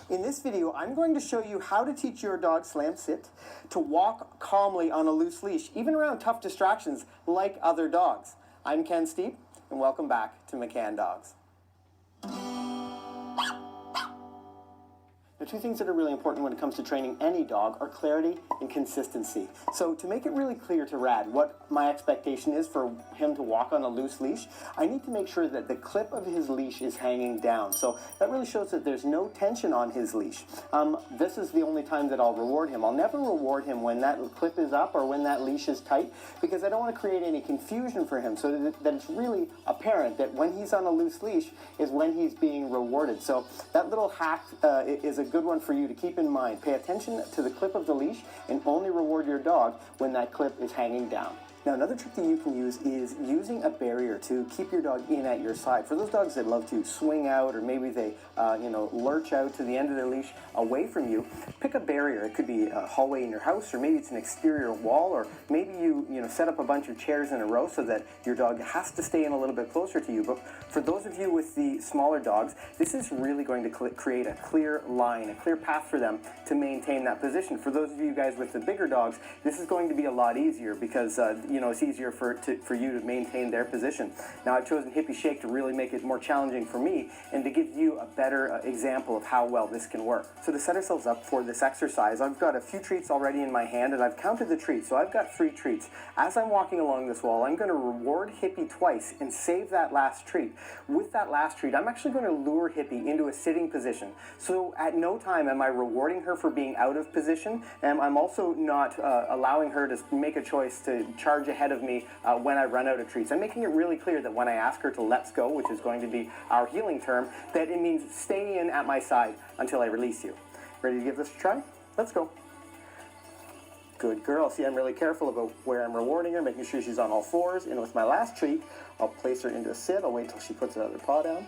In this video, I'm going to show you how to teach your dog Slam Sit to walk calmly on a loose leash, even around tough distractions like other dogs. I'm Ken Steep, and welcome back to McCann Dogs. The two things that are really important when it comes to training any dog are clarity and consistency. So to make it really clear to Rad what my expectation is for him to walk on a loose leash, I need to make sure that the clip of his leash is hanging down. So that really shows that there's no tension on his leash. This is the only time that I'll reward him. I'll never reward him when that clip is up or when that leash is tight, because I don't want to create any confusion for him, so that it's really apparent that when he's on a loose leash is when he's being rewarded. So that little hack is a good one for you to keep in mind. Pay attention to the clip of the leash and only reward your dog when that clip is hanging down. Now, another trick that you can use is using a barrier to keep your dog in at your side. For those dogs that love to swing out, or maybe they, lurch out to the end of their leash away from you, pick a barrier. It could be a hallway in your house, or maybe it's an exterior wall, or maybe you set up a bunch of chairs in a row so that your dog has to stay in a little bit closer to you. But for those of you with the smaller dogs, this is really going to create a clear line, a clear path for them to maintain that position. For those of you guys with the bigger dogs, this is going to be a lot easier because it's easier for you to maintain their position. Now, I've chosen Hippie Shake to really make it more challenging for me and to give you a better example of how well this can work. So to set ourselves up for this exercise, I've got a few treats already in my hand, and I've counted the treats. So I've got 3 treats. As I'm walking along this wall, I'm going to reward Hippie twice and save that last treat. With that last treat, I'm actually going to lure Hippie into a sitting position. So at no time am I rewarding her for being out of position, and I'm also not allowing her to make a choice to charge ahead of me when I run out of treats. I'm making it really clear that when I ask her to let's go, which is going to be our healing term, that it means stay in at my side until I release you. Ready to give this a try? Let's go. Good girl. See, I'm really careful about where I'm rewarding her, making sure she's on all fours. And with my last treat, I'll place her into a sit. I'll wait till she puts another paw down.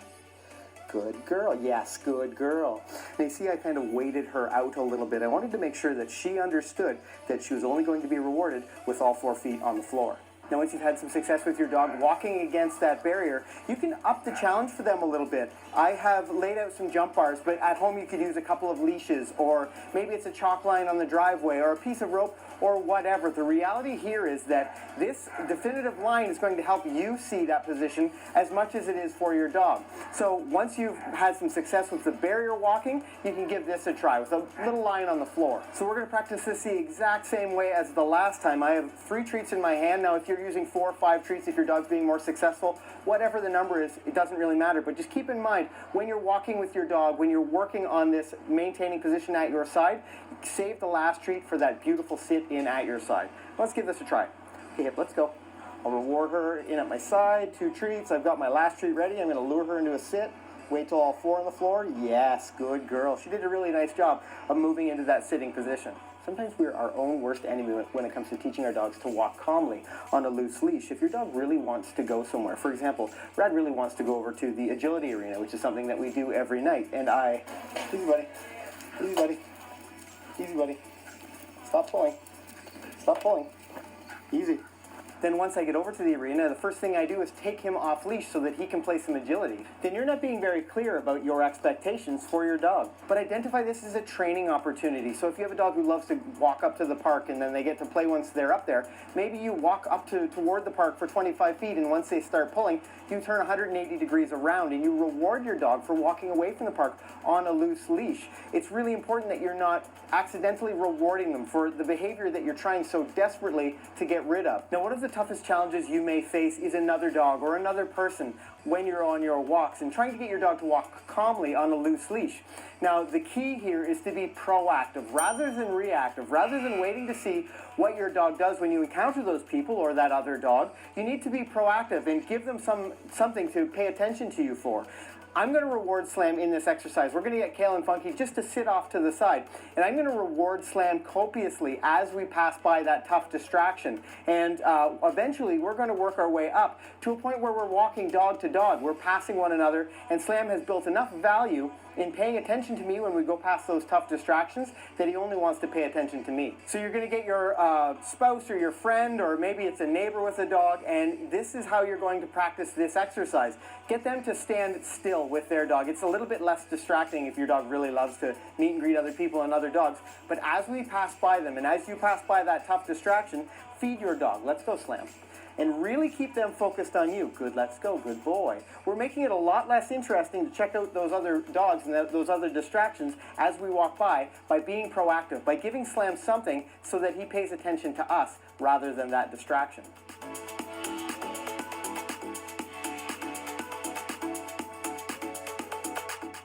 Good girl. Yes, good girl. Now, you see, I kind of weighted her out a little bit. I wanted to make sure that she understood that she was only going to be rewarded with all 4 feet on the floor. Now, once you've had some success with your dog walking against that barrier, you can up the challenge for them a little bit. I have laid out some jump bars, but at home you could use a couple of leashes, or maybe it's a chalk line on the driveway, or a piece of rope, or whatever. The reality here is that this definitive line is going to help you see that position as much as it is for your dog. So once you've had some success with the barrier walking, you can give this a try with a little line on the floor. So we're going to practice this the exact same way as the last time. I have 3 treats in my hand. Now, if you're using 4 or 5 treats, if your dog's being more successful, whatever the number is, it doesn't really matter. But just keep in mind, when you're walking with your dog, when you're working on this maintaining position at your side, save the last treat for that beautiful sit in at your side. Let's give this a try. Okay, Hip, let's go. I'll reward her in at my side, 2 treats. I've got my last treat ready. I'm going to lure her into a sit. Wait till all 4 on the floor. Yes, good girl. She did a really nice job of moving into that sitting position. Sometimes we're our own worst enemy when it comes to teaching our dogs to walk calmly on a loose leash. If your dog really wants to go somewhere, for example, Brad really wants to go over to the agility arena, which is something that we do every night, and easy buddy, easy buddy, easy buddy, stop pulling, easy. Then once I get over to the arena, the first thing I do is take him off leash so that he can play some agility. Then you're not being very clear about your expectations for your dog. But identify this as a training opportunity. So if you have a dog who loves to walk up to the park and then they get to play once they're up there, maybe you walk up toward the park for 25 feet, and once they start pulling, you turn 180 degrees around and you reward your dog for walking away from the park on a loose leash. It's really important that you're not accidentally rewarding them for the behavior that you're trying so desperately to get rid of. Now, one of the toughest challenges you may face is another dog or another person when you're on your walks and trying to get your dog to walk calmly on a loose leash. Now, the key here is to be proactive rather than reactive. Rather than waiting to see what your dog does when you encounter those people or that other dog, you need to be proactive and give them something to pay attention to you for. I'm going to reward Slam in this exercise. We're going to get Kale and Funky just to sit off to the side. And I'm going to reward Slam copiously as we pass by that tough distraction. And eventually, we're going to work our way up to a point where we're walking dog to dog. We're passing one another, and Slam has built enough value in paying attention to me when we go past those tough distractions that he only wants to pay attention to me. So you're going to get your spouse or your friend, or maybe it's a neighbor with a dog, and this is how you're going to practice this exercise. Get them to stand still. feel with their dog. It's a little bit less distracting if your dog really loves to meet and greet other people and other dogs. But as we pass by them, and as you pass by that tough distraction, feed your dog. Let's go, Slam. And really keep them focused on you. Good, let's go, good boy. We're making it a lot less interesting to check out those other dogs and those other distractions as we walk by being proactive, by giving Slam something so that he pays attention to us rather than that distraction.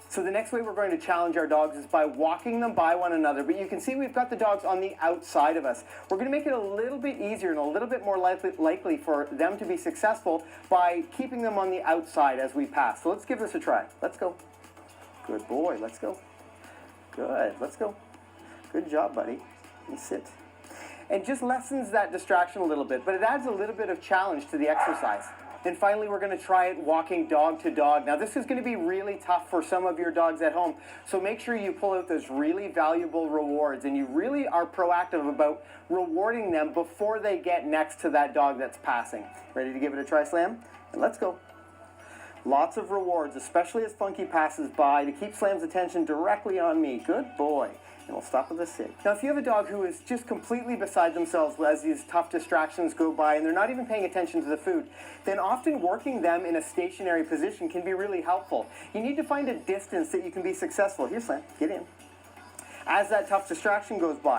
So the next way we're going to challenge our dogs is by walking them by one another. But you can see we've got the dogs on the outside of us. We're going to make it a little bit easier and a little bit more likely for them to be successful by keeping them on the outside as we pass. So let's give this a try. Let's go. Good boy. Let's go. Good. Let's go. Good job, buddy. And sit. And just lessens that distraction a little bit, but it adds a little bit of challenge to the exercise. Then finally, we're going to try it walking dog to dog. Now, this is going to be really tough for some of your dogs at home, so make sure you pull out those really valuable rewards, and you really are proactive about rewarding them before they get next to that dog that's passing. Ready to give it a try, Slam? And let's go. Lots of rewards, especially as Funky passes by, to keep Slam's attention directly on me. Good boy. And we'll stop with a sit. Now, if you have a dog who is just completely beside themselves as these tough distractions go by and they're not even paying attention to the food, then often working them in a stationary position can be really helpful. You need to find a distance that you can be successful. Here, Slam, get in. As that tough distraction goes by,